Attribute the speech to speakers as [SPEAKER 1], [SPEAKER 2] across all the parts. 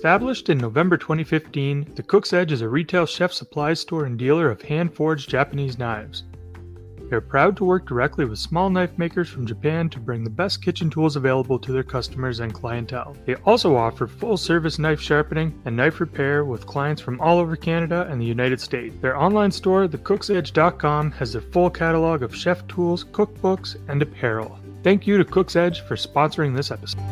[SPEAKER 1] Established in November 2015, the Cook's Edge is a retail chef supply store and dealer of hand-forged Japanese knives. They are proud to work directly with small knife makers from Japan to bring the best kitchen tools available to their customers and clientele. They also offer full-service knife sharpening and knife repair with clients from all over Canada and the United States. Their online store, thecooksedge.com, has their full catalog of chef tools, cookbooks, and apparel. Thank you to Cook's Edge for sponsoring this episode.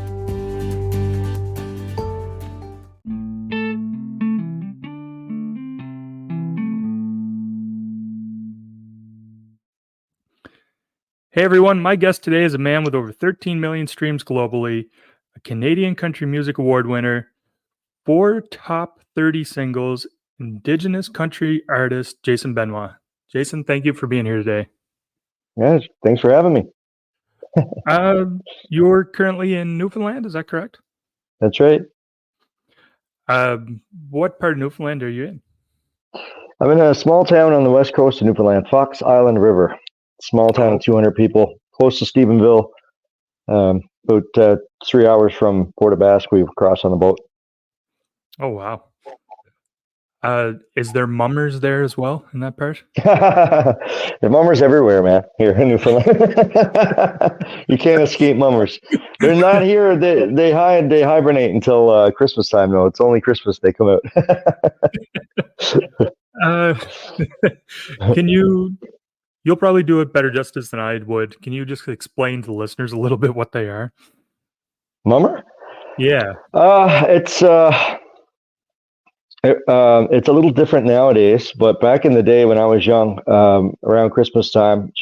[SPEAKER 1] Hey everyone, my guest today is a man with over 13 million streams globally, a Canadian Country Music Award winner, 4 top 30 singles, Indigenous country artist Jason Benoit. Jason, thank you for being here today.
[SPEAKER 2] Yeah, thanks for having me.
[SPEAKER 1] You're currently in Newfoundland, is that correct?
[SPEAKER 2] That's right.
[SPEAKER 1] What part of Newfoundland are you in?
[SPEAKER 2] I'm in a small town on the west coast of Newfoundland, Fox Island River. Small town of 200 people, close to Stephenville, about 3 hours from Port aux Basques. We cross on the boat.
[SPEAKER 1] Oh, wow. Is there mummers there as well in that part?
[SPEAKER 2] There mummers everywhere, man, here in Newfoundland. You can't escape mummers. They're not here. They hibernate until Christmas time, though. It's only Christmas they come out.
[SPEAKER 1] You'll probably do it better justice than I would. Can you just explain to the listeners a little bit what they are?
[SPEAKER 2] Mummer?
[SPEAKER 1] Yeah.
[SPEAKER 2] It's a little different nowadays, but back in the day when I was young, around Christmas time,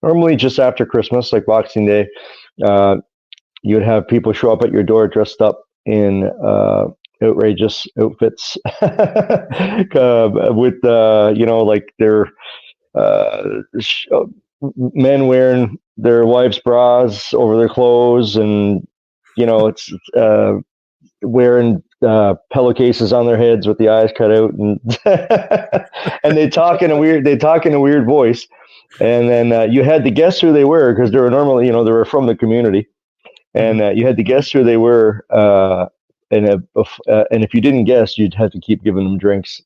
[SPEAKER 2] normally just after Christmas, like Boxing Day, you would have people show up at your door dressed up in outrageous outfits with like their men wearing their wives' bras over their clothes, and it's wearing pillowcases on their heads with the eyes cut out, and and they talk in a weird voice, and then you had to guess who they were, because they were normally they were from the community, and you had to guess who they were, and if you didn't guess, you'd have to keep giving them drinks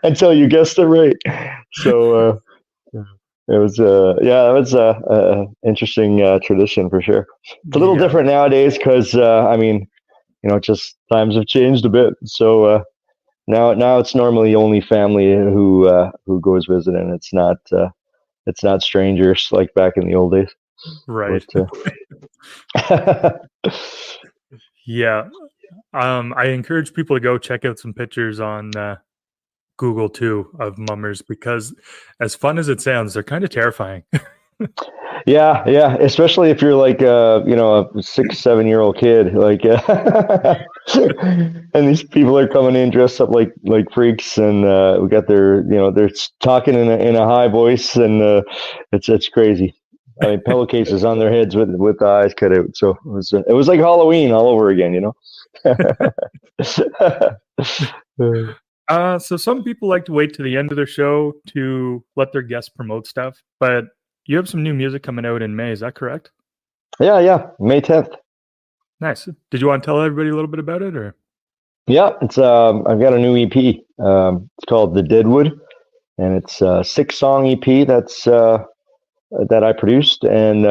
[SPEAKER 2] until you guessed it right. So it was interesting tradition for sure. It's a little different nowadays because just times have changed a bit. So now it's normally only family who goes visiting. It's not strangers like back in the old days.
[SPEAKER 1] Right. Yeah. I encourage people to go check out some pictures on Google too of mummers, because as fun as it sounds, they're kind of terrifying.
[SPEAKER 2] Yeah, especially if you're like a 6-7 year old kid, like and these people are coming in dressed up like freaks, and we got their they're talking in a high voice, and it's crazy. I mean, pillowcases on their heads with the eyes cut out. So it was like Halloween all over again,
[SPEAKER 1] So some people like to wait to the end of their show to let their guests promote stuff, but you have some new music coming out in May. Is that correct?
[SPEAKER 2] Yeah. May 10th.
[SPEAKER 1] Nice. Did you want to tell everybody a little bit about it, or? Yeah,
[SPEAKER 2] it's I've got a new EP. It's called The Deadwood, and it's a 6-song EP that I produced and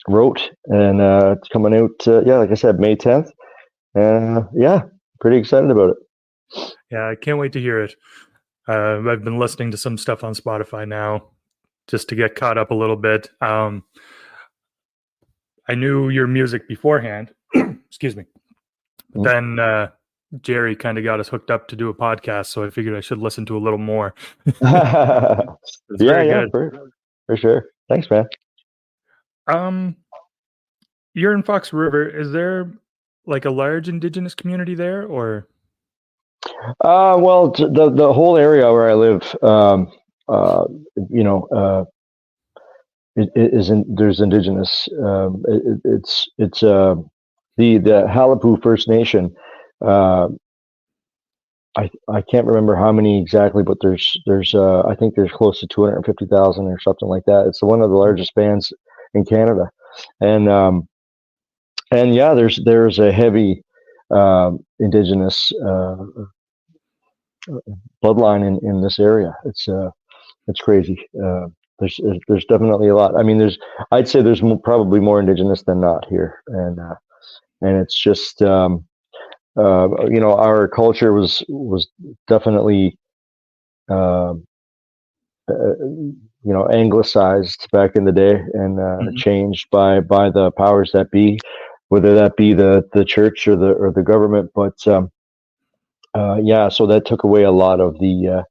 [SPEAKER 2] wrote, and it's coming out, like I said, May 10th. Pretty excited about it.
[SPEAKER 1] Yeah, I can't wait to hear it. I've been listening to some stuff on Spotify now just to get caught up a little bit. I knew your music beforehand. Excuse me. But then Jerry kind of got us hooked up to do a podcast, so I figured I should listen to a little more.
[SPEAKER 2] Yeah, for sure. Thanks, man.
[SPEAKER 1] You're in Fox River. Is there like a large Indigenous community there, or?
[SPEAKER 2] Well, the whole area where I live, there's Indigenous. It's the Halapu First Nation. I can't remember how many exactly, but there's I think there's close to 250,000 or something like that. It's one of the largest bands in Canada, and and yeah, there's a heavy indigenous bloodline in this area. It's crazy. There's definitely a lot. I mean, I'd say there's probably more indigenous than not here, and it's just our culture was definitely uh, anglicized back in the day, and
[SPEAKER 1] Hmm.
[SPEAKER 2] changed by the powers that be, whether that be the church or the government. But yeah, so that took away a lot of the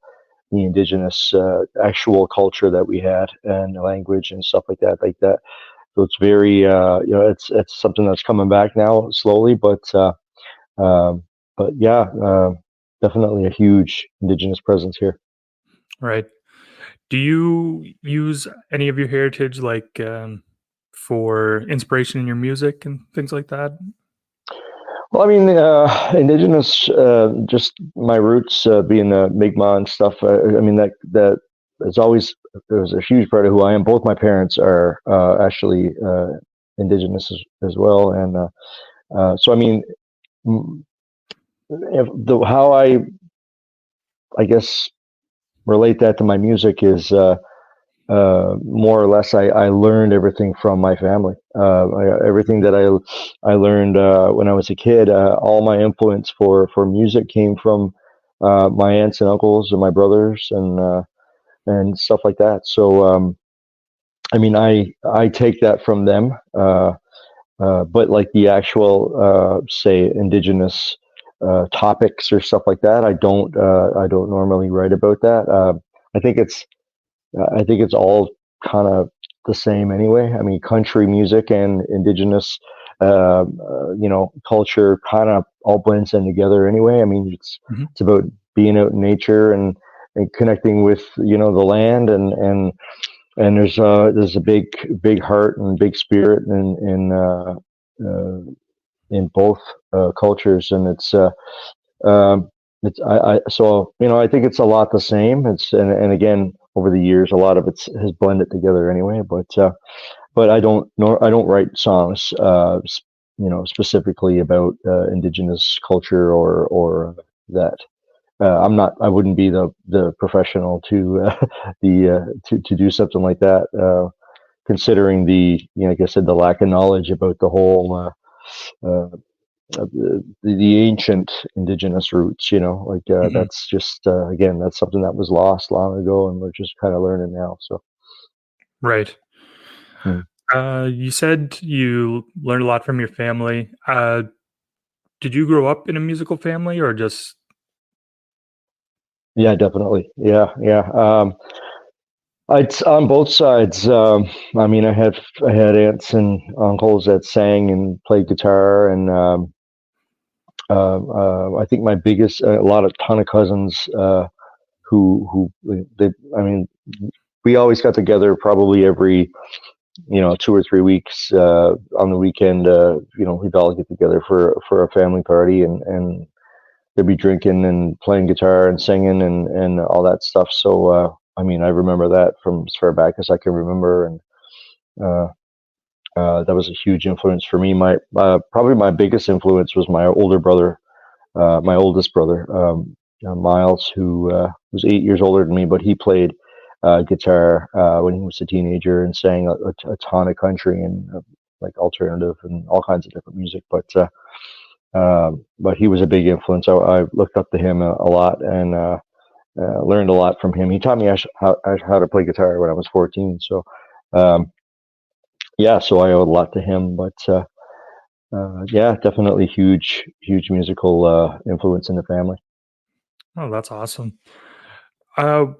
[SPEAKER 2] indigenous actual culture that we had, and language and stuff like that. So it's very it's something that's coming back now slowly, um, but yeah, definitely a huge indigenous presence here.
[SPEAKER 1] Right. Do you use any of your heritage like for inspiration in your music and things like that?
[SPEAKER 2] Well, I mean, indigenous, just my roots being Mi'kmaq and stuff. I mean, that is always it was a huge part of who I am. Both my parents are actually indigenous as well, and so I mean, mm, how I guess relate that to my music is more or less I learned everything from my family. Everything that I learned when I was a kid, all my influence for music came from my aunts and uncles and my brothers and stuff like that. So I mean, I take that from them, but like the actual say indigenous topics or stuff like that, I don't normally write about that. I think it's I think it's all kind of the same anyway. I mean, country music and indigenous, culture kind of all blends in together anyway. I mean,
[SPEAKER 1] Hmm.
[SPEAKER 2] it's about being out in nature and connecting with the land and there's a big heart and big spirit in both cultures, and um, so I think it's a lot the same. And again, over the years, a lot of it has blended together anyway. But I don't write songs specifically about indigenous culture or that. I wouldn't be the professional to to do something like that. Considering like I said, the lack of knowledge about the whole the ancient indigenous roots, like
[SPEAKER 1] Hmm.
[SPEAKER 2] that's just again, that's something that was lost long ago, and we're just kind of learning now. So
[SPEAKER 1] Right.
[SPEAKER 2] mm.
[SPEAKER 1] You said you learned a lot from your family. Did you grow up in a musical family or just?
[SPEAKER 2] Yeah, definitely. Yeah. It's on both sides. I mean, I had aunts and uncles that sang and played guitar, and I think my biggest, a lot of ton of cousins I mean, we always got together probably every 2 or 3 weeks on the weekend. We'd all get together for a family party, and they'd be drinking and playing guitar and singing and all that stuff. So I mean, I remember that from as far back as I can remember, and uh, that was a huge influence for me. My probably my biggest influence was my older brother, my oldest brother, Miles, who was 8 years older than me, but he played guitar when he was a teenager and sang a ton of country and like alternative and all kinds of different music. But he was a big influence. I looked up to him a lot and learned a lot from him. He taught me how to play guitar when I was 14. So um, yeah, so I owe a lot to him. But yeah, definitely huge musical influence in the family.
[SPEAKER 1] Oh, that's awesome.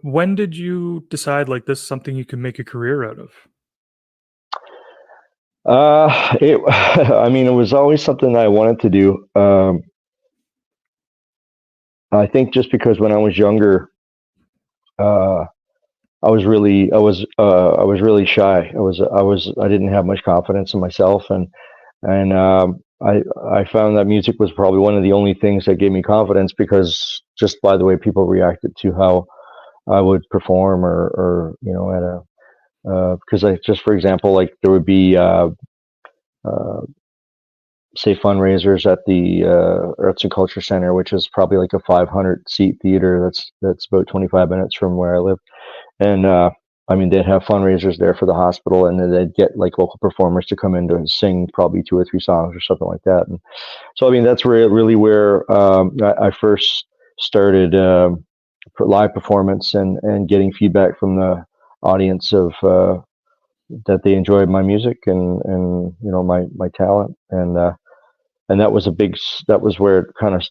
[SPEAKER 1] When did you decide like this is something you can make a career out of?
[SPEAKER 2] I mean, it was always something I wanted to do. I think just because when I was younger, uh, I was really shy. I didn't have much confidence in myself, and I found that music was probably one of the only things that gave me confidence because just by the way people reacted to how I would perform or at a because I just for example like there would be uh, say fundraisers at the Arts and Culture Center, which is probably like a 500 seat theater. That's about 25 minutes from where I live. And I mean, they'd have fundraisers there for the hospital, and then they'd get like local performers to come in to sing probably 2 or 3 songs or something like that. And so, I mean, that's really where I first started live performance and getting feedback from the audience of that they enjoyed my music and my talent. And that was that was where it kind of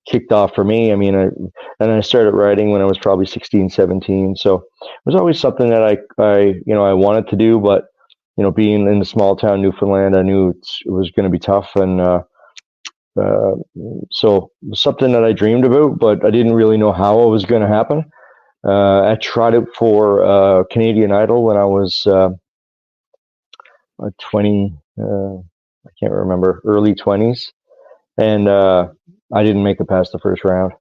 [SPEAKER 2] kicked off for me. I mean, I started writing when I was probably 16, 17. So it was always something that I wanted to do, but being in the small town Newfoundland, I knew it was going to be tough. And so it was something that I dreamed about, but I didn't really know how it was going to happen. I tried it for Canadian Idol when I was 20, I can't remember, early 20s. And I didn't make it past the first round.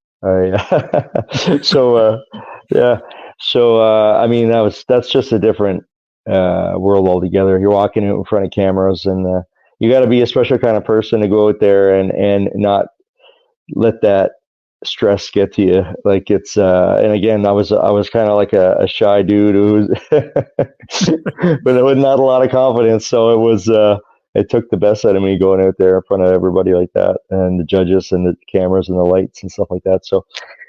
[SPEAKER 2] Yeah. So I mean, that's just a different world altogether. You're walking out in front of cameras, and you got to be a special kind of person to go out there and not let that stress get to you. Like it's and again, I was kind of like a shy dude who's but with not a lot of confidence. So it was. It took the best out of me going out there in front of everybody like that, and the judges and the cameras and the lights and stuff like that. So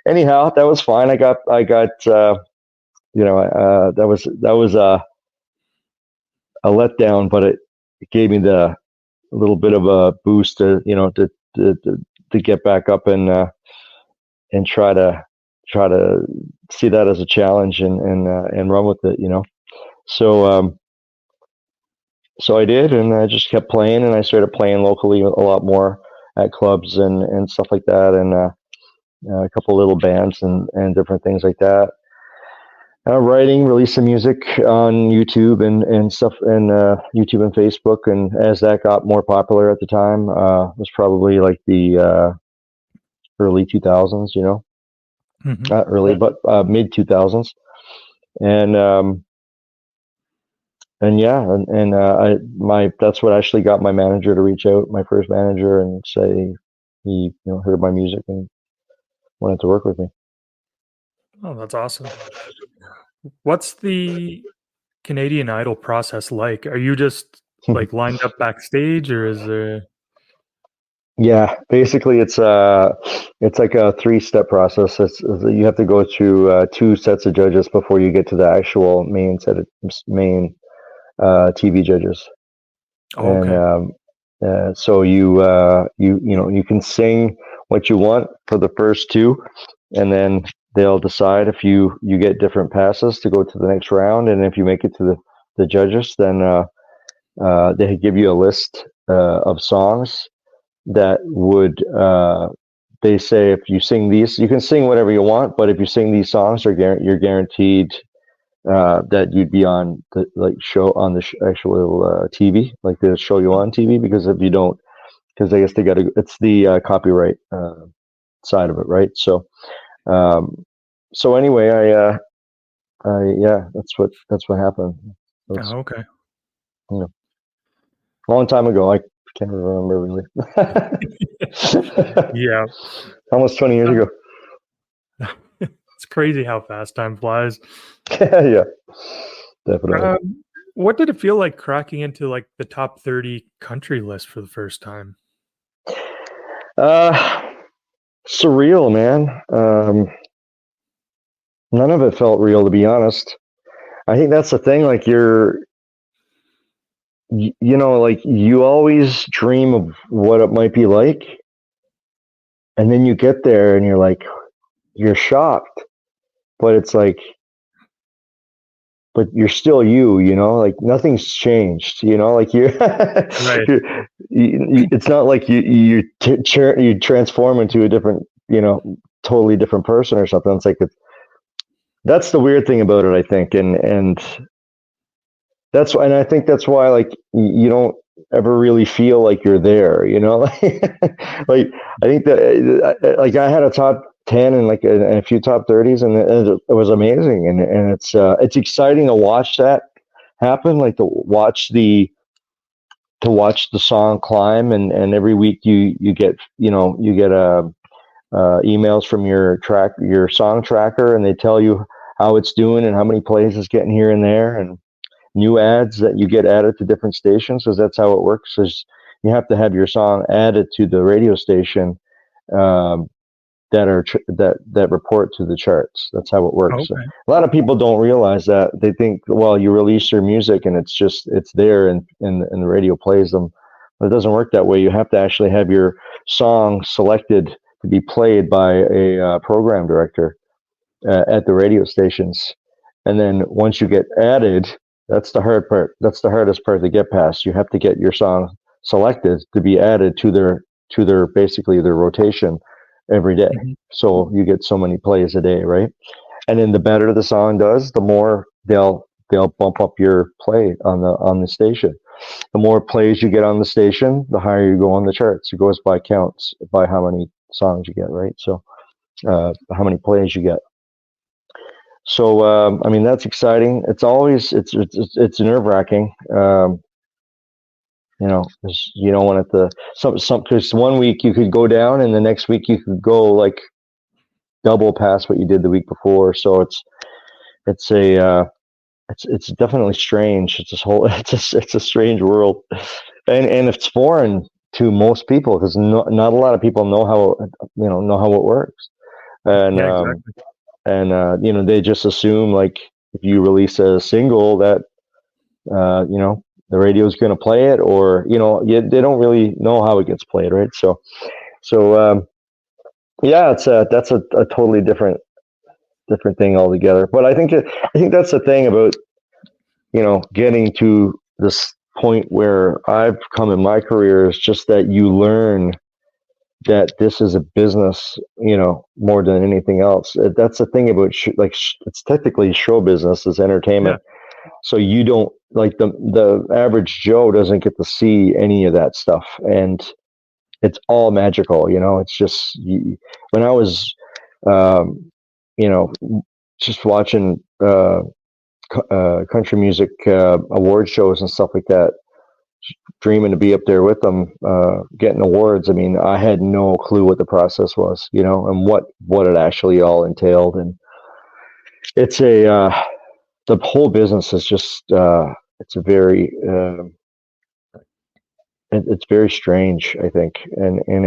[SPEAKER 2] anyhow, that was fine. I got that was a letdown, but it gave me the little bit of a boost to get back up and try to see that as a challenge and run with it, So I did, and I just kept playing, and I started playing locally a lot more at clubs and stuff like that, and a couple of little bands and different things like that. Writing, releasing music on YouTube and stuff, and YouTube and Facebook, and as that got more popular at the time, it was probably like the early 2000s,
[SPEAKER 1] Mm-hmm.
[SPEAKER 2] Not early, but mid 2000s, and yeah, that's what actually got my manager to reach out, my first manager, and say he heard my music and wanted to work with me.
[SPEAKER 1] Oh, that's awesome. What's the Canadian Idol process like? Are you just like lined up backstage, or is there?
[SPEAKER 2] Yeah, basically it's like a 3-step process. You have to go through 2 sets of judges before you get to the actual main TV judges.
[SPEAKER 1] Oh, okay.
[SPEAKER 2] And so you can sing what you want for the first 2, and then they'll decide if you get different passes to go to the next round, and if you make it to the judges, then they give you a list of songs that would they say if you sing these, you can sing whatever you want, but if you sing these songs, you're guaranteed that you'd be on the show on the actual TV, like they'll show you on TV, because if you don't, because I guess it's the copyright side of it, right? So anyway, that's what happened.
[SPEAKER 1] Okay.
[SPEAKER 2] Long time ago, I can't remember really.
[SPEAKER 1] Yeah,
[SPEAKER 2] almost 20 years ago.
[SPEAKER 1] It's crazy how fast time flies.
[SPEAKER 2] Yeah, definitely.
[SPEAKER 1] What did it feel like cracking into like the top 30 country list for the first time?
[SPEAKER 2] Surreal, man. None of it felt real, to be honest. I think that's the thing. Like like you always dream of what it might be like, and then you get there and you're shocked, but it's like, but you're still you, like nothing's changed, like you're,
[SPEAKER 1] right.
[SPEAKER 2] It's not like you transform into a different, totally different person or something. It's like, that's the weird thing about it, I think. And I think that's why, like, you don't ever really feel like you're there, like I think that, like, I had a top 10 and like a few top 30s, and it was amazing, and it's exciting to watch that happen, like to watch the to watch the song climb, and every week you get emails from your song tracker, and they tell you how it's doing and how many plays it's getting here and there, and new ads that you get added to different stations, because that's how it works. Is you have to have your song added to the radio station that report to the charts. That's how it works.
[SPEAKER 1] Okay.
[SPEAKER 2] A lot of people don't realize that. They think, well, you release your music and it's there and the radio plays them. But it doesn't work that way. You have to actually have your song selected to be played by a program director at the radio stations. And then once you get added, that's the hard part. That's the hardest part to get past. You have to get your song selected to be added to their basically their rotation every day. Mm-hmm. So you get so many plays a day, right? And then the better the song does, the more they'll bump up your play on the station. The more plays you get on the station, the higher you go on the charts. It goes by counts, by how many songs you get, right? So how many plays you get. So I mean, that's exciting. It's always it's nerve-wracking. You know, you don't want it to because one week you could go down and the next week you could go like double past what you did the week before. So it's definitely strange. It's a strange world, and it's foreign to most people because not a lot of people know how it works, and
[SPEAKER 1] yeah, exactly.
[SPEAKER 2] They just assume like if you release a single that the radio's going to play it, or they don't really know how it gets played, right? So that's a totally different thing altogether. But I think that's the thing about getting to this point where I've come in my career, is just that you learn that this is a business, more than anything else. That's the thing about it's technically show business, is entertainment. Yeah. So you don't, like, the average Joe doesn't get to see any of that stuff, and it's all magical. It's just when I was just watching country music award shows and stuff like that, dreaming to be up there with them, getting awards. I mean, I had no clue what the process was, and what it actually all entailed. And it's the whole business is just it's very strange, I think, and in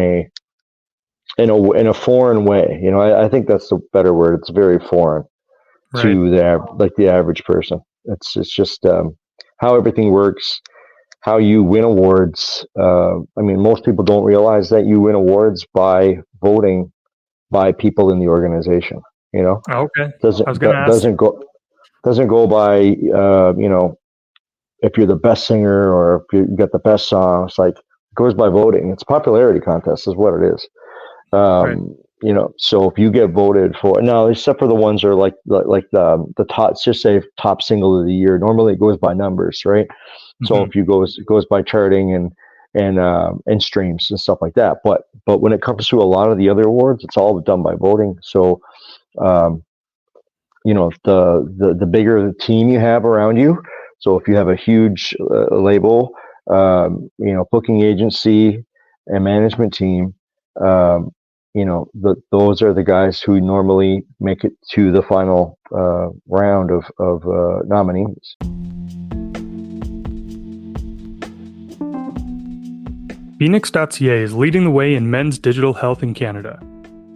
[SPEAKER 2] a foreign way. I think that's the better word. It's very foreign to the average person. It's just how everything works, how you win awards. I mean, most people don't realize that you win awards by voting by people in the organization.
[SPEAKER 1] Okay.
[SPEAKER 2] Doesn't go by if you're the best singer or if you get the best song. It's like, it goes by voting. It's a popularity contest is what it is. So if you get voted for, now except for the ones that are like the top, just say top single of the year, normally it goes by numbers, right? Mm-hmm. So if it goes by charting and streams and stuff like that. But when it comes to a lot of the other awards, it's all done by voting. So the bigger the team you have around you. So if you have a huge label, booking agency and management team, those are the guys who normally make it to the final round of nominees.
[SPEAKER 1] Phoenix.ca is leading the way in men's digital health in Canada.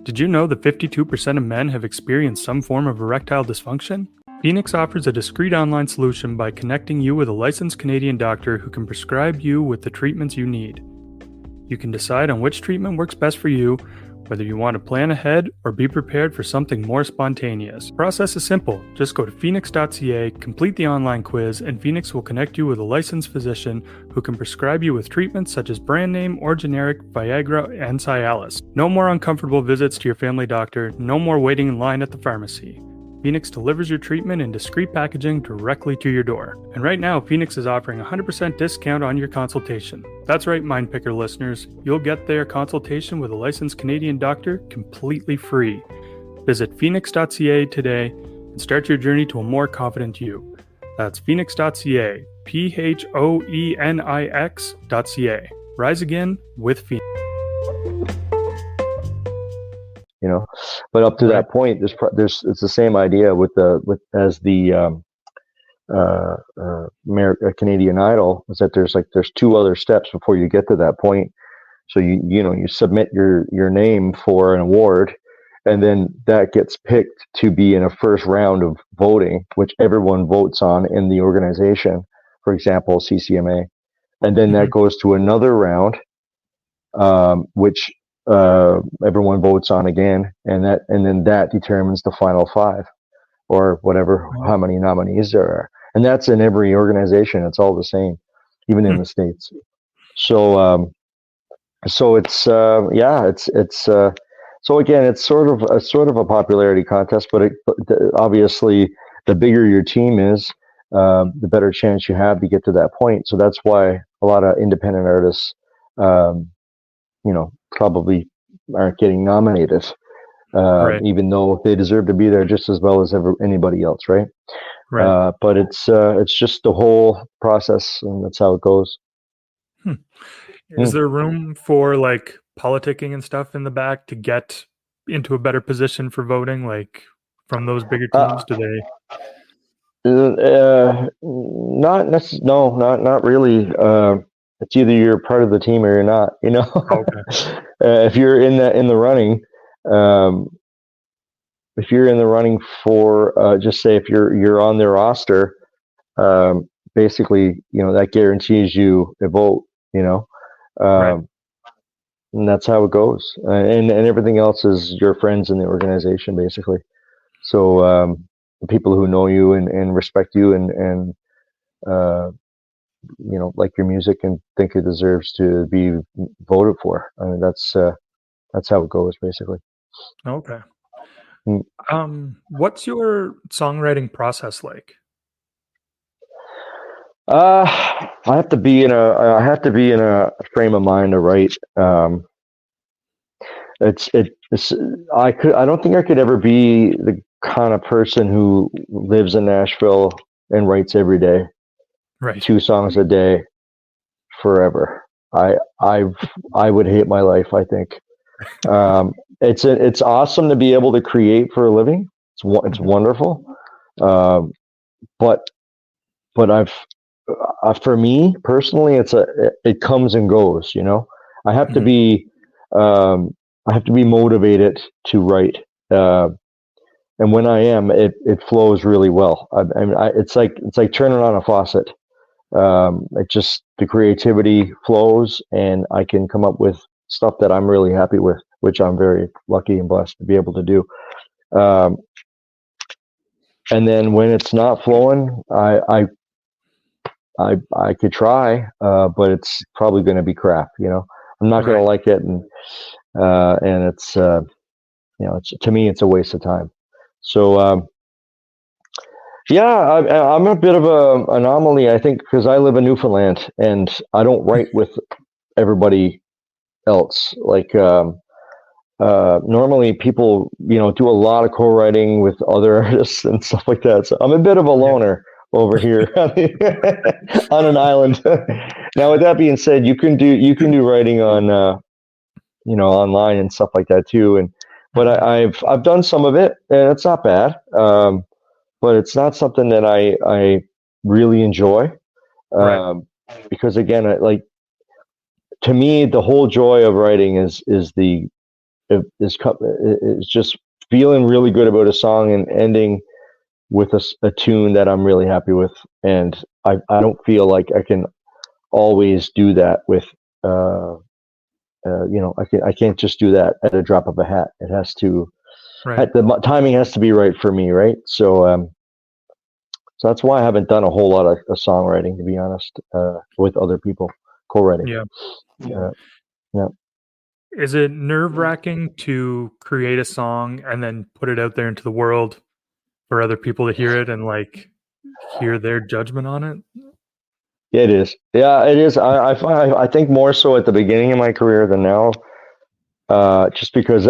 [SPEAKER 1] Did you know that 52% of men have experienced some form of erectile dysfunction? Phoenix offers a discreet online solution by connecting you with a licensed Canadian doctor who can prescribe you with the treatments you need. You can decide on which treatment works best for you, whether you want to plan ahead or be prepared for something more spontaneous. The process is simple. Just go to phoenix.ca, complete the online quiz, and Phoenix will connect you with a licensed physician who can prescribe you with treatments such as brand name or generic Viagra and Cialis. No more uncomfortable visits to your family doctor, no more waiting in line at the pharmacy. Phoenix delivers your treatment in discreet packaging directly to your door. And right now, Phoenix is offering a 100% discount on your consultation. That's right, Mind Picker listeners. You'll get their consultation with a licensed Canadian doctor completely free. Visit phoenix.ca today and start your journey to a more confident you. That's phoenix.ca. PHOENIX.ca. Rise again with Phoenix.
[SPEAKER 2] You know, but up to that point, there's it's the same idea with the Canadian Idol, is that there's two other steps before you get to that point. So you submit your name for an award, and then that gets picked to be in a first round of voting, which everyone votes on in the organization. For example, CCMA, and then that goes to another round, which everyone votes on again, and then that determines the final five, or whatever, how many nominees there are. And that's in every organization. It's all the same, even in the States. So it's so again, it's sort of a popularity contest, but obviously the bigger your team is, the better chance you have to get to that point. So that's why a lot of independent artists, probably aren't getting nominated, even though they deserve to be there just as well as anybody else, right? But it's just the whole process, and that's how it goes.
[SPEAKER 1] Is there room for like politicking and stuff in the back to get into a better position for voting, like from those bigger teams? Do they?
[SPEAKER 2] Not really. It's either you're part of the team or you're not. If you're in the running, if you're in the running for, just say if you're on their roster, basically, that guarantees you a vote. And that's how it goes. And everything else is your friends in the organization, basically. So people who know you and respect you and like your music and think it deserves to be voted for. I mean, that's how it goes, basically.
[SPEAKER 1] Okay. What's your songwriting process like?
[SPEAKER 2] I have to be in a frame of mind to write. I don't think I could ever be the kind of person who lives in Nashville and writes every day, 2 songs a day forever. I would hate my life, I think. It's awesome to be able to create for a living. It's wonderful. But for me personally, it comes and goes. I have to be motivated to write, and when I am, it flows really well. It's like turning on a faucet. The creativity flows, and I can come up with stuff that I'm really happy with, which I'm very lucky and blessed to be able to do. And then when it's not flowing, I could try, but it's probably going to be crap. I'm not going to like it, and it's to me, it's a waste of time. So I'm a bit of an anomaly, I think, because I live in Newfoundland and I don't write with everybody else. Like normally people, do a lot of co-writing with other artists and stuff like that. So I'm a bit of a loner over here on an island. Now, with that being said, you can do writing on online and stuff like that too. But I've done some of it, and it's not bad. But it's not something that I really enjoy, because again, to me, the whole joy of writing is just feeling really good about a song and ending with a tune that I'm really happy with. And I don't feel like I can always do that with, I can't just do that at a drop of a hat. It has to, the timing has to be right for me. Right. So that's why I haven't done a whole lot of songwriting, to be honest, with other people, co-writing. Yeah.
[SPEAKER 1] Is it nerve-wracking to create a song and then put it out there into the world for other people to hear it and hear their judgment on it?
[SPEAKER 2] It is. Yeah, it is. I think more so at the beginning of my career than now, just because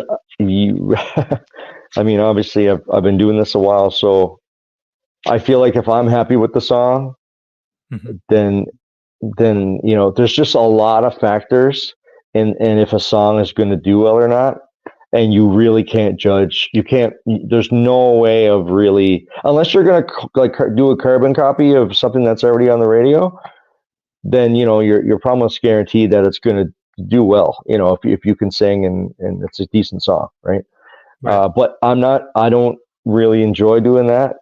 [SPEAKER 2] obviously I've been doing this a while, so I feel like if I'm happy with the song,
[SPEAKER 1] Mhm.
[SPEAKER 2] then there's just a lot of factors, and if a song is going to do well or not, and you really can't judge. You can't. There's no way of really, unless you're going to like do a carbon copy of something that's already on the radio. Then you're almost guaranteed that it's going to do well. If you can sing and it's a decent song, right?
[SPEAKER 1] Right.
[SPEAKER 2] But I don't really enjoy doing that.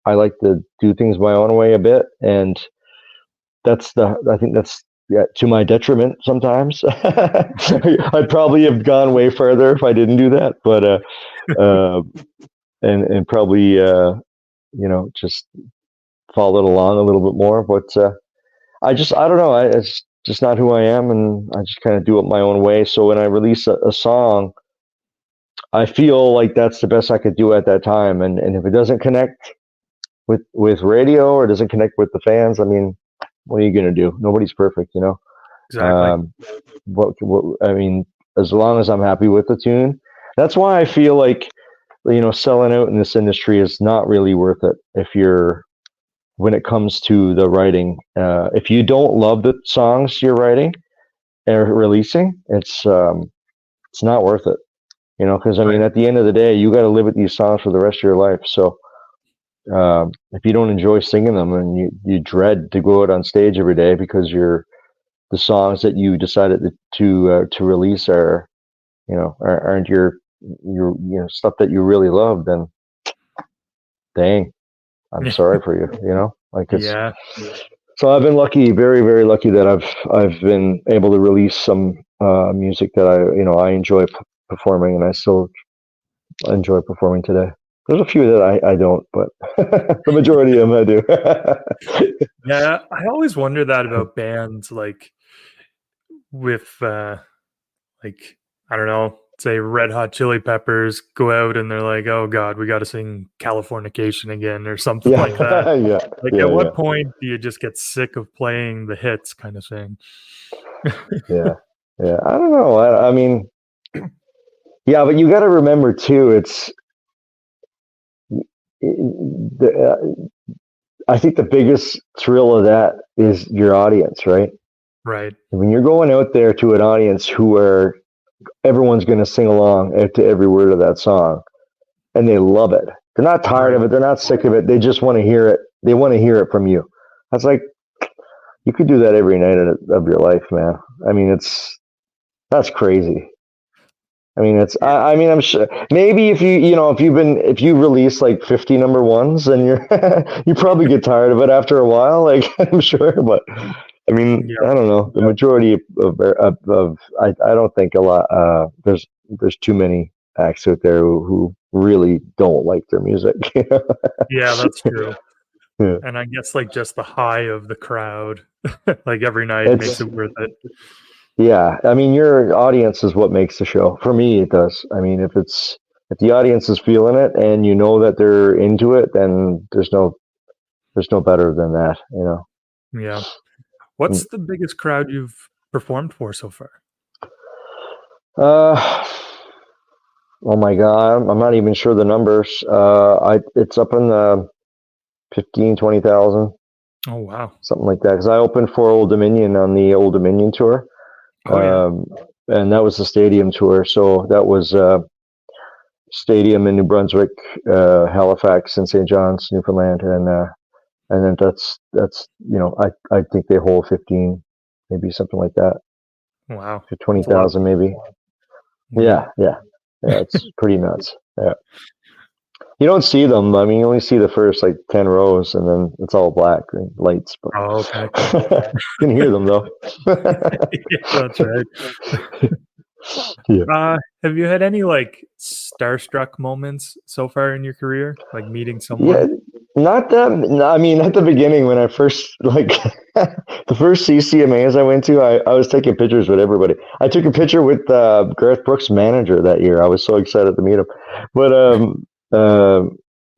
[SPEAKER 2] I like to do things my own way a bit, and I think that's, yeah, to my detriment sometimes. I'd probably have gone way further if I didn't do that, but uh, and probably just followed along a little bit more. But I don't know. It's just not who I am, and I just kind of do it my own way. So when I release a song, I feel like that's the best I could do at that time. And if it doesn't connect with radio or doesn't connect with the fans, I mean, what are you going to do? Nobody's perfect,
[SPEAKER 1] Exactly.
[SPEAKER 2] What I mean, as long as I'm happy with the tune, that's why I feel like, selling out in this industry is not really worth it when it comes to the writing. If you don't love the songs you're writing or releasing, it's not worth it, because I mean,
[SPEAKER 1] Right.
[SPEAKER 2] at the end of the day, you got to live with these songs for the rest of your life. So if you don't enjoy singing them and you dread to go out on stage every day because the songs that you decided to release aren't your stuff that you really love, then dang, I'm sorry for you. Like it's.
[SPEAKER 1] Yeah.
[SPEAKER 2] So I've been lucky, very, very lucky that I've been able to release some music that I enjoy performing, and I still enjoy performing today. There's a few that I don't, but the majority of them I do.
[SPEAKER 1] Yeah. I always wonder that about bands, like with like, I don't know, say Red Hot Chili Peppers go out and they're like, oh God, we got to sing Californication again or something
[SPEAKER 2] Yeah,
[SPEAKER 1] like that.
[SPEAKER 2] yeah,
[SPEAKER 1] Like,
[SPEAKER 2] yeah,
[SPEAKER 1] at
[SPEAKER 2] yeah,
[SPEAKER 1] what point do you just get sick of playing the hits kind of thing?
[SPEAKER 2] yeah, yeah. I don't know. I mean, yeah, but you got to remember too. I think the biggest thrill of that is your audience, right?
[SPEAKER 1] Right.
[SPEAKER 2] When you're going out there to an audience everyone's going to sing along to every word of that song, and they love it. They're not tired
[SPEAKER 1] Right.
[SPEAKER 2] of it. They're not sick of it. They just want to hear it. They want to hear it from you. That's like, you could do that every night of your life, man. I mean, that's crazy. I mean, I mean, I'm sure maybe if you release like 50 number ones, and you probably get tired of it after a while. Like, I'm sure, but I mean,
[SPEAKER 1] Yeah.
[SPEAKER 2] I don't know. The majority of I don't think a lot. There's too many acts out there who really don't like their music.
[SPEAKER 1] Yeah, that's true.
[SPEAKER 2] Yeah.
[SPEAKER 1] And I guess like just the high of the crowd, like every night makes
[SPEAKER 2] It's
[SPEAKER 1] it worth it.
[SPEAKER 2] Yeah. I mean, your audience is what makes the show. For me, it does. I mean, if the audience is feeling it and you know that they're into it, then there's no better than that.
[SPEAKER 1] Yeah.
[SPEAKER 2] Mm.
[SPEAKER 1] What's the biggest crowd you've performed for so far?
[SPEAKER 2] Uh, oh my God, I'm not even sure the numbers. It's up in the 15, 20,000,
[SPEAKER 1] Oh wow.
[SPEAKER 2] something like that. Because I opened for Old Dominion on the Old Dominion tour,
[SPEAKER 1] Oh yeah.
[SPEAKER 2] and that was the stadium tour. So that was stadium in New Brunswick, Halifax, and St. John's, Newfoundland, and then that's I think they hold 15, maybe something like that,
[SPEAKER 1] Wow.
[SPEAKER 2] to
[SPEAKER 1] That's a lot.
[SPEAKER 2] 20,000 maybe.
[SPEAKER 1] Yeah.
[SPEAKER 2] Yeah. It's pretty nuts. Yeah. You don't see them. I mean, you only see the first like 10 rows, and then it's all black and lights, but
[SPEAKER 1] Oh, okay.
[SPEAKER 2] you can hear them though.
[SPEAKER 1] Yeah, that's right.
[SPEAKER 2] Yeah.
[SPEAKER 1] Have you had any like starstruck moments so far in your career, like meeting
[SPEAKER 2] Yeah.
[SPEAKER 1] someone?
[SPEAKER 2] Not that. I mean, at the beginning when I first the first CCMAs I went to, I was taking pictures with everybody. I took a picture with Garth Brooks' manager that year. I was so excited to meet him. But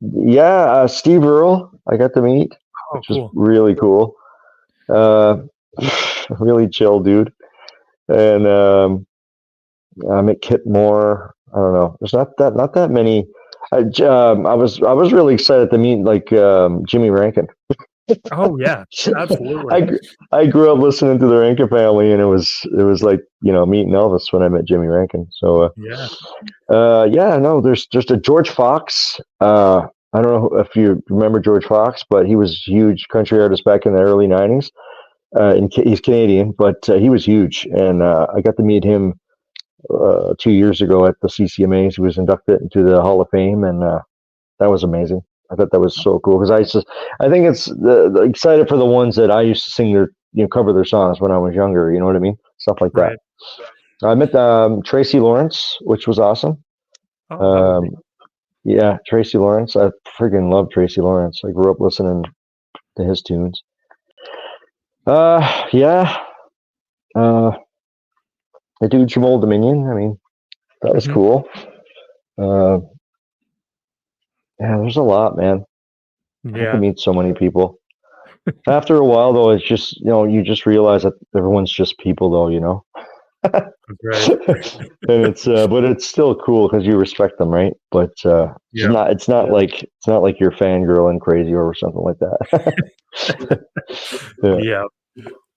[SPEAKER 2] yeah, Steve Earle I got to meet,
[SPEAKER 1] Oh,
[SPEAKER 2] which was
[SPEAKER 1] cool.
[SPEAKER 2] really cool. Really chill dude. And I met Kit Moore. I don't know. There's not that many. I was really excited to meet like Jimmy Rankin.
[SPEAKER 1] Oh yeah, absolutely.
[SPEAKER 2] I grew up listening to the Rankin Family, and it was like, meeting Elvis when I met Jimmy Rankin. So
[SPEAKER 1] Yeah.
[SPEAKER 2] yeah, no, there's just a George Fox. I don't know if you remember George Fox, but he was a huge country artist back in the early '90s. He's Canadian, but he was huge, and I got to meet him 2 years ago at the CCMAs. He was inducted into the Hall of Fame, and that was amazing. I thought that was so cool because I think it's the excited for the ones that I used to sing their, cover their songs when I was younger. You know what I mean? Stuff like that.
[SPEAKER 1] Right.
[SPEAKER 2] I met Tracy Lawrence, which was awesome.
[SPEAKER 1] Oh,
[SPEAKER 2] Um,
[SPEAKER 1] lovely.
[SPEAKER 2] yeah, Tracy Lawrence. I friggin' love Tracy Lawrence. I grew up listening to his tunes. Yeah. Uh, the dude from Old Dominion. I mean, that was
[SPEAKER 1] Hmm.
[SPEAKER 2] cool. Uh, yeah, there's a lot, man. I got to
[SPEAKER 1] Yeah.
[SPEAKER 2] meet so many people. After a while, though, it's just, you just realize that everyone's just people, though,
[SPEAKER 1] That's right.
[SPEAKER 2] and but it's still cool because you respect them, right? But
[SPEAKER 1] Yeah.
[SPEAKER 2] it's not like you're fangirling crazy or something like that. Yeah,
[SPEAKER 1] Yeah.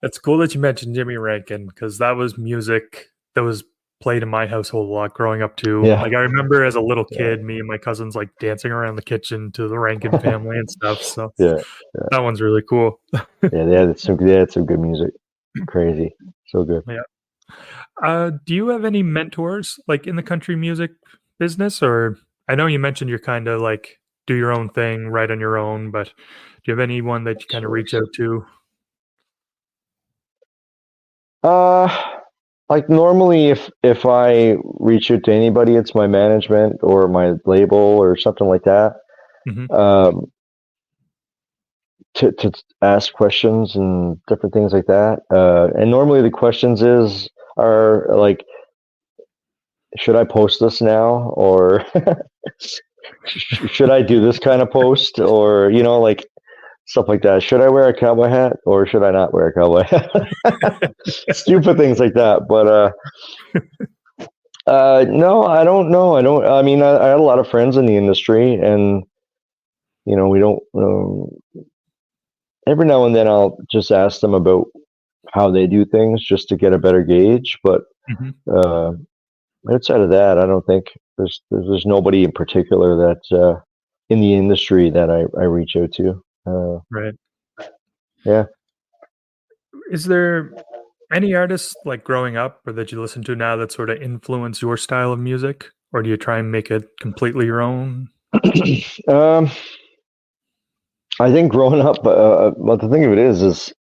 [SPEAKER 1] It's cool that you mentioned Jimmy Rankin because that was music that was played in my household a lot growing up too.
[SPEAKER 2] yeah,
[SPEAKER 1] Like I remember as a little
[SPEAKER 2] yeah,
[SPEAKER 1] kid, me and my cousins like dancing around the kitchen to the Rankin Family and stuff. So
[SPEAKER 2] yeah,
[SPEAKER 1] that one's really cool.
[SPEAKER 2] yeah. They had some good music. Crazy, so good.
[SPEAKER 1] Yeah. Do you have any mentors like in the country music business? Or I know you mentioned you're kind of like do your own thing, write on your own, but do you have anyone that you kind of reach out to?
[SPEAKER 2] Uh, like normally, if I reach out to anybody, it's my management or my label or something like that.
[SPEAKER 1] Hmm.
[SPEAKER 2] Um, to ask questions and different things like that. And normally the questions are like, should I post this now, or should I do this kind of post, or like stuff like that. Should I wear a cowboy hat or should I not wear a cowboy hat? Stupid things like that. But no, I don't know. I don't. I mean, I had a lot of friends in the industry, and we don't. Every now and then, I'll just ask them about how they do things just to get a better gauge. But
[SPEAKER 1] Hmm.
[SPEAKER 2] uh, outside of that, I don't think there's nobody in particular that in the industry that I reach out to.
[SPEAKER 1] Right.
[SPEAKER 2] Yeah.
[SPEAKER 1] Is there any artists like growing up or that you listen to now that sort of influence your style of music? Or do you try and make it completely your own?
[SPEAKER 2] um, I think growing up, but the thing of it is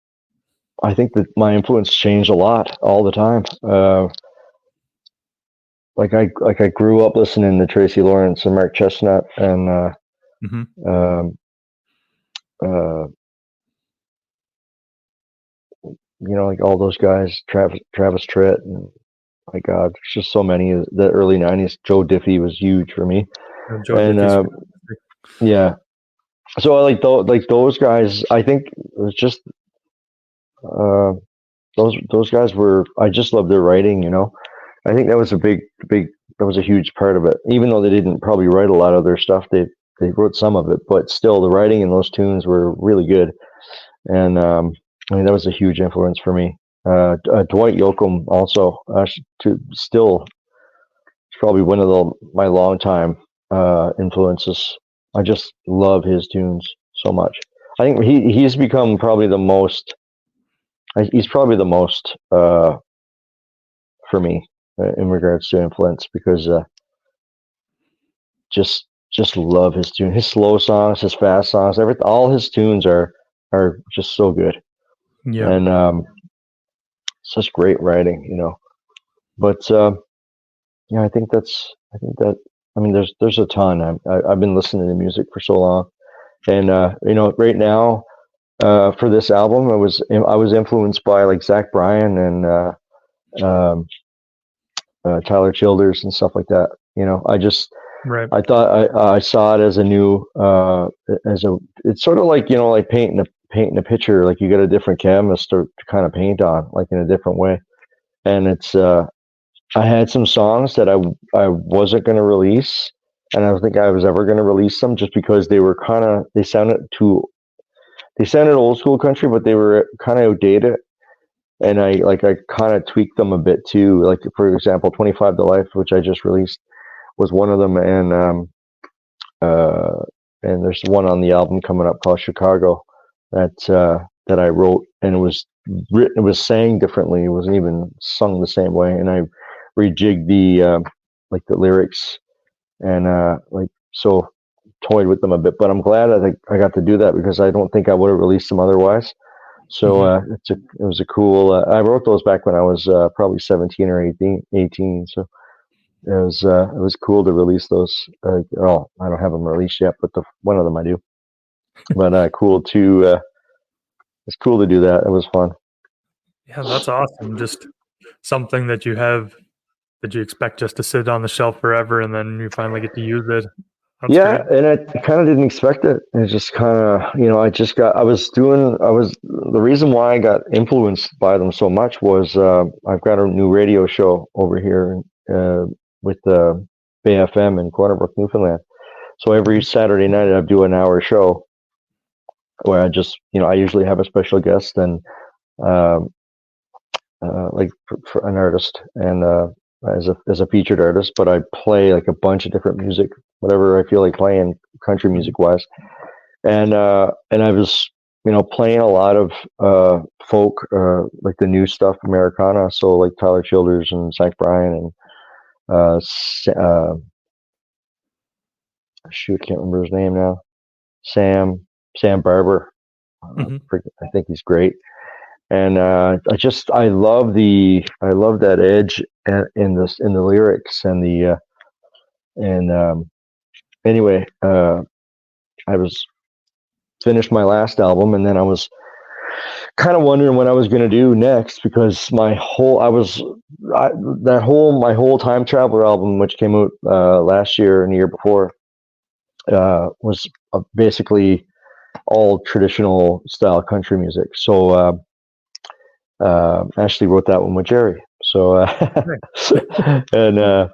[SPEAKER 2] I think that my influence changed a lot all the time. Like I grew up listening to Tracy Lawrence and Mark Chestnut and
[SPEAKER 1] Hmm.
[SPEAKER 2] um, uh, like all those guys, Travis Tritt, and my God, there's just so many. The early '90s, Joe Diffie was huge for me,
[SPEAKER 1] Joe
[SPEAKER 2] and
[SPEAKER 1] Diffie's
[SPEAKER 2] yeah. So I like those guys. I think it was just uh, those guys were. I just love their writing. I think that was a big. That was a huge part of it. Even though they didn't probably write a lot of their stuff, they wrote some of it, but still, the writing in those tunes were really good. And I mean, that was a huge influence for me. Dwight Yoakam also, still probably one of my longtime influences. I just love his tunes so much. I think he's become probably the most. He's probably the most for me in regards to influence because just love his tune, his slow songs, his fast songs, everything. All his tunes are just so good,
[SPEAKER 1] yeah.
[SPEAKER 2] and such great writing. But yeah, I think that. I mean, there's a ton. I've been listening to music for so long, and right now for this album, I was influenced by like Zach Bryan and um, Tyler Childers and stuff like that.
[SPEAKER 1] Right.
[SPEAKER 2] I thought I saw it as a new it's sort of like like painting a picture, like you get a different canvas to kind of paint on, like in a different way. And it's I had some songs that I wasn't going to release, and I don't think I was ever going to release them just because they they sounded old school country, but they were kind of outdated. And I kind of tweaked them a bit too. Like, for example, 25 to Life, which I just released, was one of them. And there's one on the album coming up called Chicago that I wrote, and it was sang differently. It wasn't even sung the same way. And I rejigged the lyrics and so toyed with them a bit. But I'm glad I got to do that, because I don't think I would have released them otherwise. So it was a cool. I wrote those back when I was probably 17 or 18. So it was cool to release those. I don't have them released yet, but one of them I do. But cool to it's cool to do that. It was fun.
[SPEAKER 1] Yeah, that's awesome. Just something that you expect just to sit on the shelf forever, and then you finally get to use it. That's
[SPEAKER 2] yeah,
[SPEAKER 1] great.
[SPEAKER 2] and I kind of didn't expect it. It just kind of, the reason why I got influenced by them so much was I've got a new radio show over here with Bay FM in Corner Brook, Newfoundland. So every Saturday night I do an hour show where I usually have a special guest and for an artist and as a featured artist, but I play like a bunch of different music, whatever I feel like playing, country music wise. And I was, playing a lot of folk, like the new stuff, Americana. So like Tyler Childers and Zach Bryan and shoot, can't remember his name now. Sam Barber. I think he's great. And I love that edge in the lyrics and anyway, I was finished my last album, and then I was kind of wondering what I was going to do next, because my whole Time Traveler album, which came out last year and the year before, was basically all traditional style country music. So I actually wrote that one with Jerry. So and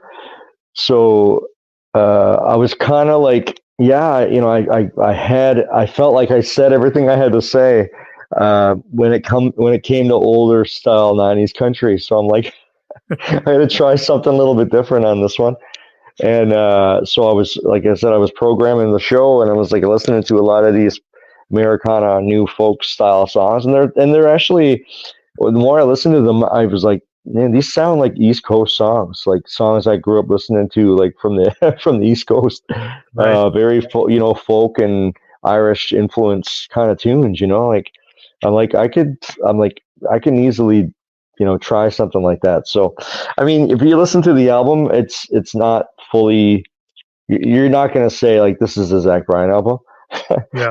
[SPEAKER 2] so I was kind of like, I felt like I said everything I had to say when it came to older style 90s country. So I'm like, I'm gonna try something a little bit different on this one. And so I was, like I said, I was programming the show, and I was like listening to a lot of these Americana new folk style songs, and they're actually, the more I listened to them, I was like, man, these sound like East Coast songs, like songs I grew up listening to, like from the from the East Coast, right. Very folk and Irish influence kind of tunes. Like I can easily try something like that. So, I mean, if you listen to the album, it's not fully. You're not gonna say like this is a Zach Bryan album. Yeah.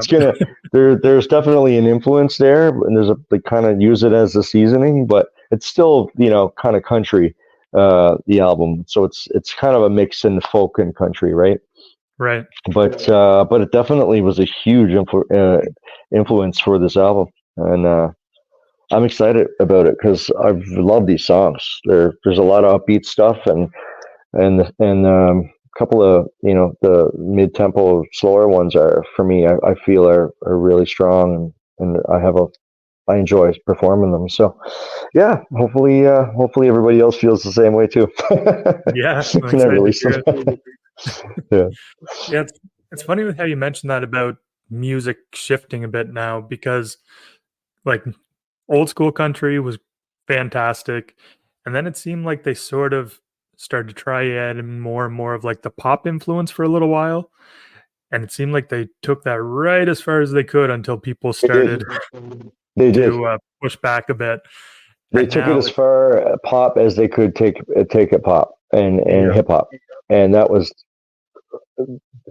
[SPEAKER 2] There's definitely an influence there, and they kind of use it as a seasoning, but it's still kind of country, the album. So it's kind of a mix in folk and country, right?
[SPEAKER 1] Right.
[SPEAKER 2] But it definitely was a huge influence for this album, and I'm excited about it because I've loved these songs. There's a lot of upbeat stuff and a couple of the mid-tempo slower ones are, for me, I feel are really strong, and I enjoy performing them. So yeah, hopefully everybody else feels the same way too.
[SPEAKER 1] Yeah,
[SPEAKER 2] when I release them.
[SPEAKER 1] Yeah, it's funny how you mentioned that about music shifting a bit now, because like old school country was fantastic, and then it seemed like they sort of started to try adding more and more of like the pop influence for a little while, and it seemed like they took that right as far as they could until people started to push back a bit.
[SPEAKER 2] They took it as far pop as they could take it pop and hip hop, and that was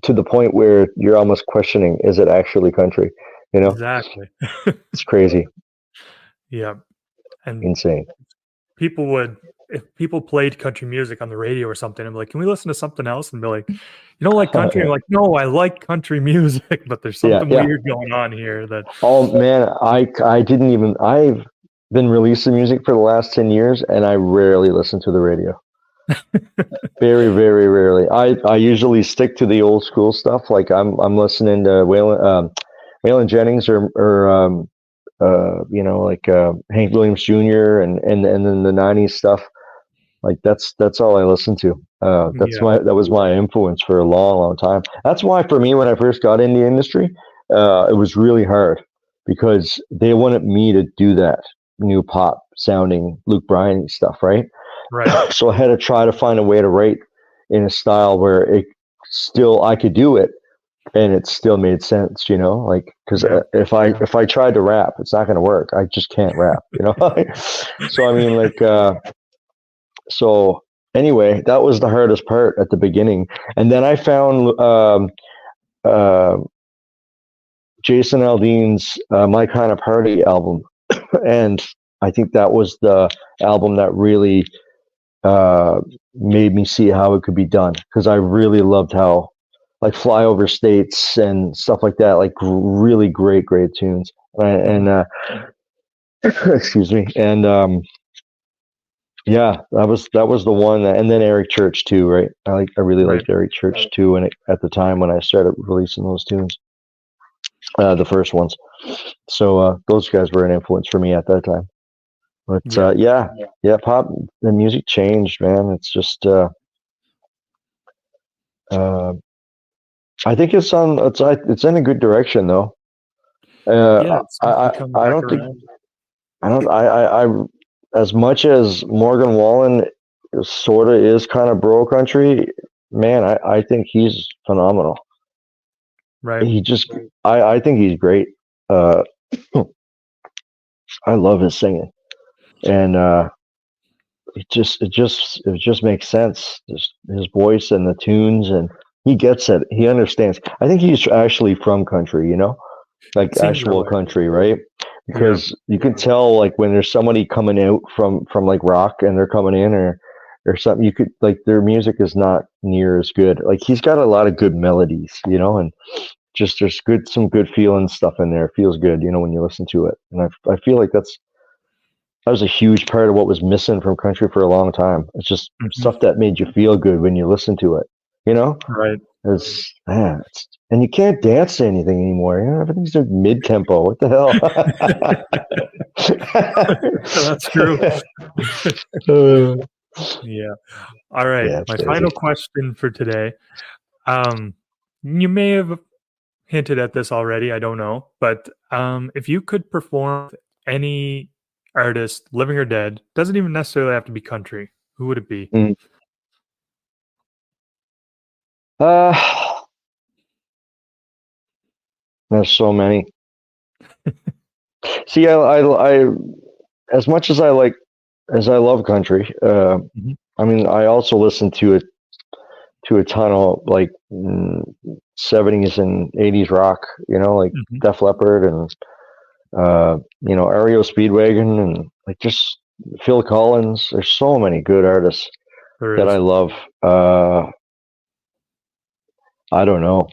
[SPEAKER 2] to the point where you're almost questioning, is it actually country?
[SPEAKER 1] Exactly.
[SPEAKER 2] It's crazy.
[SPEAKER 1] Yeah, and
[SPEAKER 2] insane.
[SPEAKER 1] If people played country music on the radio or something, I'm like, can we listen to something else? And be like, you don't like country? I'm like, no, I like country music, but there's something weird going on here.
[SPEAKER 2] Oh man, I've been releasing music for the last 10 years, and I rarely listen to the radio. Very, very rarely. I usually stick to the old school stuff. Like I'm listening to Waylon Jennings or like Hank Williams Jr. and then the '90s stuff. Like that's all I listened to. That was my influence for a long, long time. That's why for me, when I first got in the industry, it was really hard because they wanted me to do that new pop sounding Luke Bryan stuff, right?
[SPEAKER 1] Right.
[SPEAKER 2] So I had to try to find a way to write in a style where I could do it and it still made sense, like, because if I tried to rap, it's not going to work. I just can't rap, So I mean, like, so anyway, that was the hardest part at the beginning, and then I found uh, Jason Aldean's "My Kind of Party" album, and I think that was the album that really made me see how it could be done, because I really loved how, like, Flyover States and stuff like that, like really great tunes, and excuse me, and yeah, that was the one, and then Eric Church too, right? I really liked Eric Church too, and at the time when I started releasing those tunes, the first ones. So those guys were an influence for me at that time. But yeah, pop, the music changed, man. It's just I think it's in a good direction though. I don't think I as much as Morgan Wallen sort of is kind of bro country, man, I think he's phenomenal.
[SPEAKER 1] Right.
[SPEAKER 2] I think he's great. I love his singing, and it just makes sense. Just his voice and the tunes, and he gets it. He understands. I think he's actually from country, like actual country, right? Because you can tell, like, when there's somebody coming out from like rock and they're coming in or something, you could, like, their music is not near as good. Like, he's got a lot of good melodies, and just there's some good feeling stuff in there. It feels good, when you listen to it. And I feel like that was a huge part of what was missing from country for a long time. It's just stuff that made you feel good when you listen to it,
[SPEAKER 1] Right.
[SPEAKER 2] And you can't dance to anything anymore. Everything's mid-tempo. What the hell?
[SPEAKER 1] That's true. Yeah. All right. Yeah, my final question for today. You may have hinted at this already. I don't know. But if you could perform with any artist, living or dead, doesn't even necessarily have to be country, who would it be?
[SPEAKER 2] There's so many. See, I as much as I love country, I mean, I also listen to a ton of, like, 70s and 80s rock, like Def Leppard and REO Speedwagon and, like, just Phil Collins. There's so many good artists that I love. I don't know.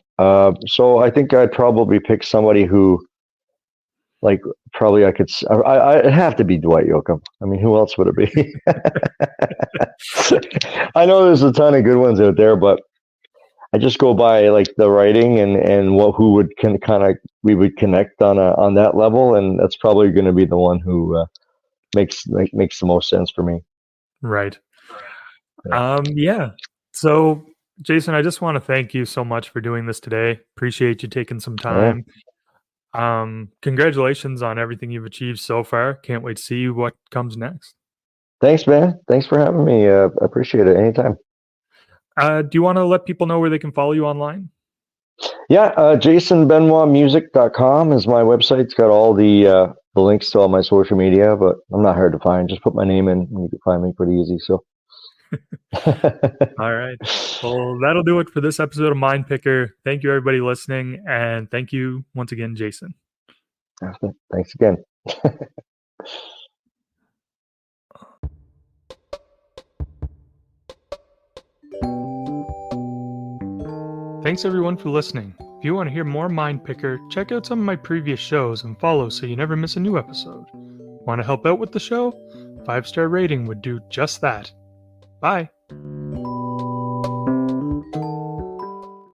[SPEAKER 2] So I think I'd probably pick somebody who, like, probably I'd have to be Dwight Yoakam. I mean, who else would it be? I know there's a ton of good ones out there, but I just go by, like, the writing and who we would connect on that level, and that's probably going to be the one who makes the most sense for me.
[SPEAKER 1] Right. Yeah. So, Jason, I just want to thank you so much for doing this today. Appreciate you taking some time. Congratulations on everything you've achieved so far. Can't wait to see what comes next.
[SPEAKER 2] Thanks, man. Thanks for having me. I appreciate it. Anytime.
[SPEAKER 1] Do you want to let people know where they can follow you online?
[SPEAKER 2] Yeah, JasonBenoitMusic.com is my website. It's got all the links to all my social media, but I'm not hard to find. Just put my name in and you can find me pretty easy. So.
[SPEAKER 1] All right. Well, that'll do it for this episode of Mind Picker. Thank you, everybody listening, and thank you once again, Jason.
[SPEAKER 2] Thanks again.
[SPEAKER 1] Thanks, everyone, for listening. If you want to hear more Mind Picker, check out some of my previous shows and follow so you never miss a new episode. Want to help out with the show? 5-star rating would do just that. Bye.